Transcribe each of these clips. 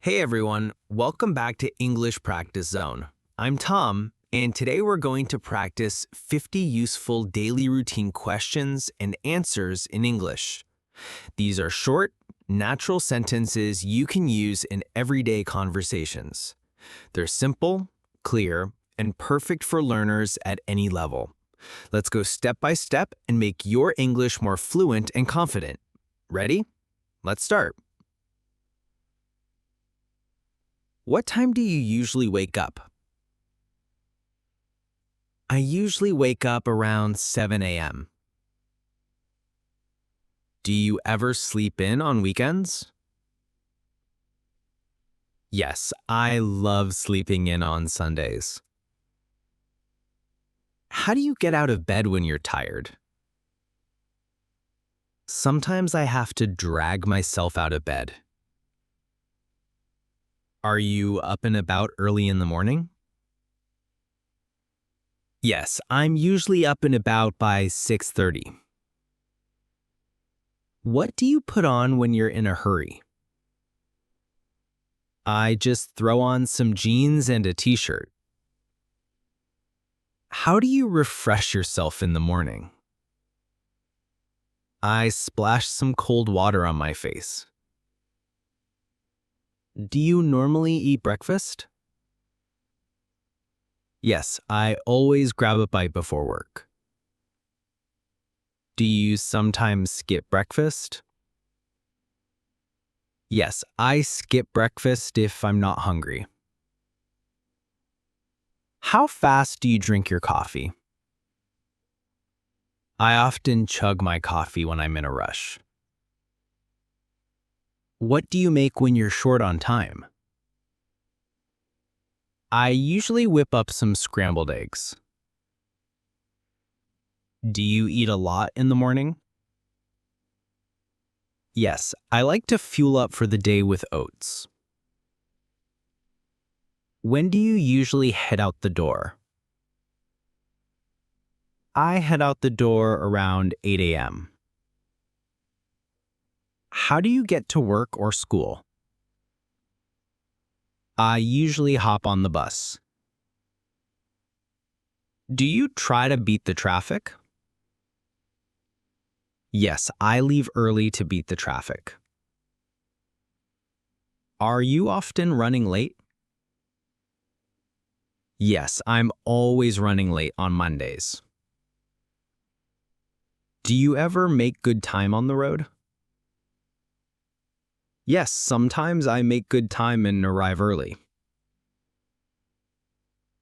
Hey everyone, welcome back to English Practice Zone. I'm Tom, and today we're going to practice 50 useful daily routine questions and answers in English. These are short, natural sentences you can use in everyday conversations. They're simple, clear, and perfect for learners at any level. Let's go step by step and make your English more fluent and confident. Ready? Let's start. What time do you usually wake up? I usually wake up around 7 a.m. Do you ever sleep in on weekends? Yes, I love sleeping in on Sundays. How do you get out of bed when you're tired? Sometimes I have to drag myself out of bed. Are you up and about early in the morning? Yes, I'm usually up and about by 6:30. What do you put on when you're in a hurry? I just throw on some jeans and a t-shirt. How do you refresh yourself in the morning? I splash some cold water on my face. Do you normally eat breakfast? Yes, I always grab a bite before work. Do you sometimes skip breakfast? Yes, I skip breakfast if I'm not hungry. How fast do you drink your coffee? I often chug my coffee when I'm in a rush. What do you make when you're short on time? I usually whip up some scrambled eggs. Do you eat a lot in the morning? Yes, I like to fuel up for the day with oats. When do you usually head out the door? I head out the door around 8 a.m. How do you get to work or school? I usually hop on the bus. Do you try to beat the traffic? Yes, I leave early to beat the traffic. Are you often running late? Yes, I'm always running late on Mondays. Do you ever make good time on the road? Yes, sometimes I make good time and arrive early.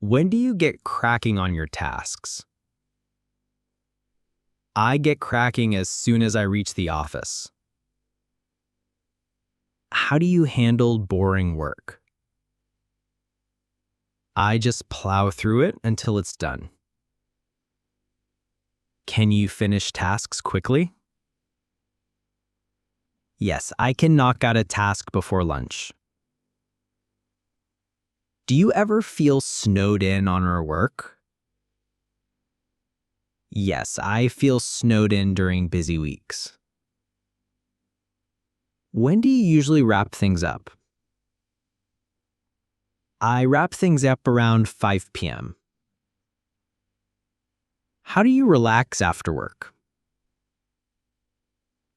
When do you get cracking on your tasks? I get cracking as soon as I reach the office. How do you handle boring work? I just plow through it until it's done. Can you finish tasks quickly? Yes, I can knock out a task before lunch. Do you ever feel snowed in on our work? Yes, I feel snowed in during busy weeks. When do you usually wrap things up? I wrap things up around 5 p.m. How do you relax after work?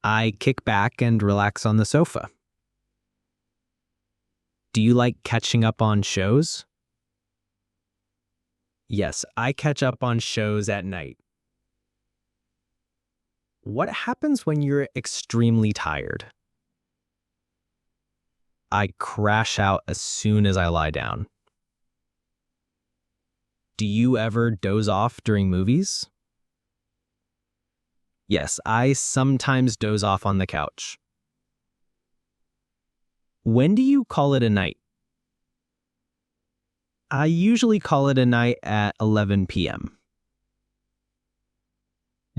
I kick back and relax on the sofa. Do you like catching up on shows? Yes, I catch up on shows at night. What happens when you're extremely tired? I crash out as soon as I lie down. Do you ever doze off during movies? Yes, I sometimes doze off on the couch. When do you call it a night? I usually call it a night at 11 p.m.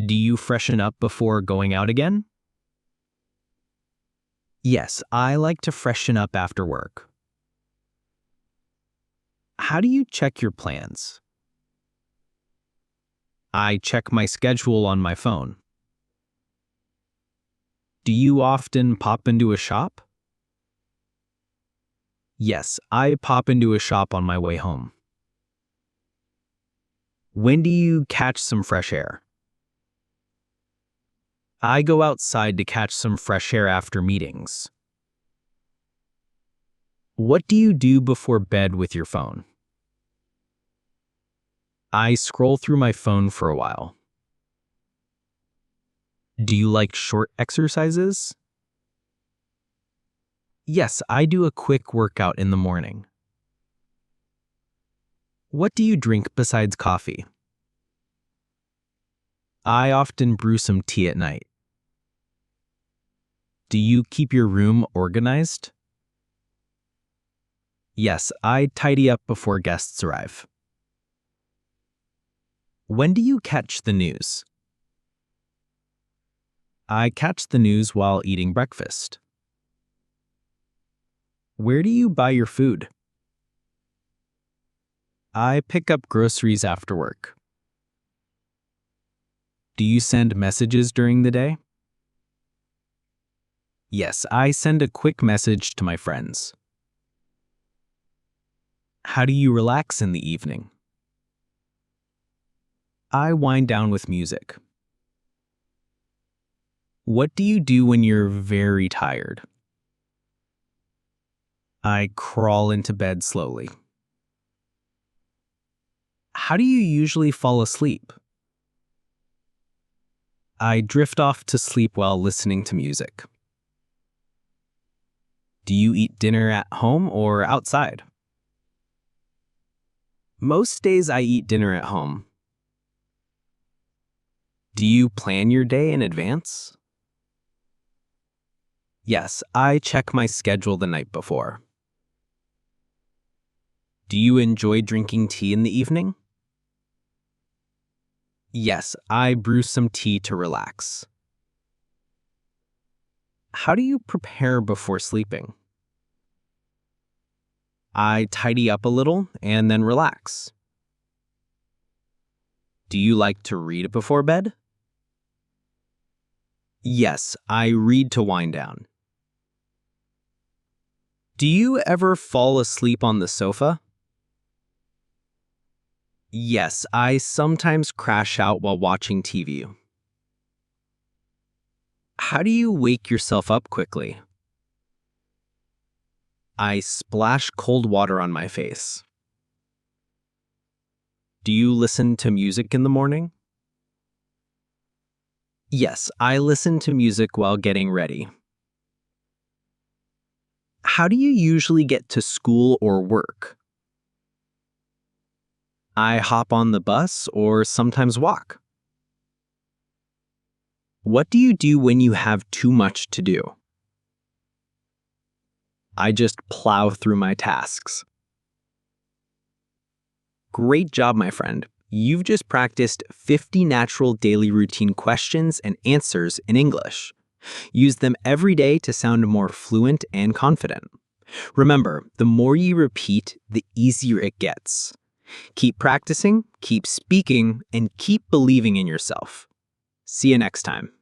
Do you freshen up before going out again? Yes, I like to freshen up after work. How do you check your plans? I check my schedule on my phone. Do you often pop into a shop? Yes, I pop into a shop on my way home. When do you catch some fresh air? I go outside to catch some fresh air after meetings. What do you do before bed with your phone? I scroll through my phone for a while. Do you like short exercises? Yes, I do a quick workout in the morning. What do you drink besides coffee? I often brew some tea at night. Do you keep your room organized? Yes, I tidy up before guests arrive. When do you catch the news? I catch the news while eating breakfast. Where do you buy your food? I pick up groceries after work. Do you send messages during the day? Yes, I send a quick message to my friends. How do you relax in the evening? I wind down with music. What do you do when you're very tired? I crawl into bed slowly. How do you usually fall asleep? I drift off to sleep while listening to music. Do you eat dinner at home or outside? Most days I eat dinner at home. Do you plan your day in advance? Yes, I check my schedule the night before. Do you enjoy drinking tea in the evening? Yes, I brew some tea to relax. How do you prepare before sleeping? I tidy up a little and then relax. Do you like to read before bed? Yes, I read to wind down. Do you ever fall asleep on the sofa? Yes, I sometimes crash out while watching TV. How do you wake yourself up quickly? I splash cold water on my face. Do you listen to music in the morning? Yes, I listen to music while getting ready. How do you usually get to school or work? I hop on the bus or sometimes walk. What do you do when you have too much to do? I just plow through my tasks. Great job, my friend. You've just practiced 50 natural daily routine questions and answers in English. Use them every day to sound more fluent and confident. Remember, the more you repeat, the easier it gets. Keep practicing, keep speaking, and keep believing in yourself. See you next time.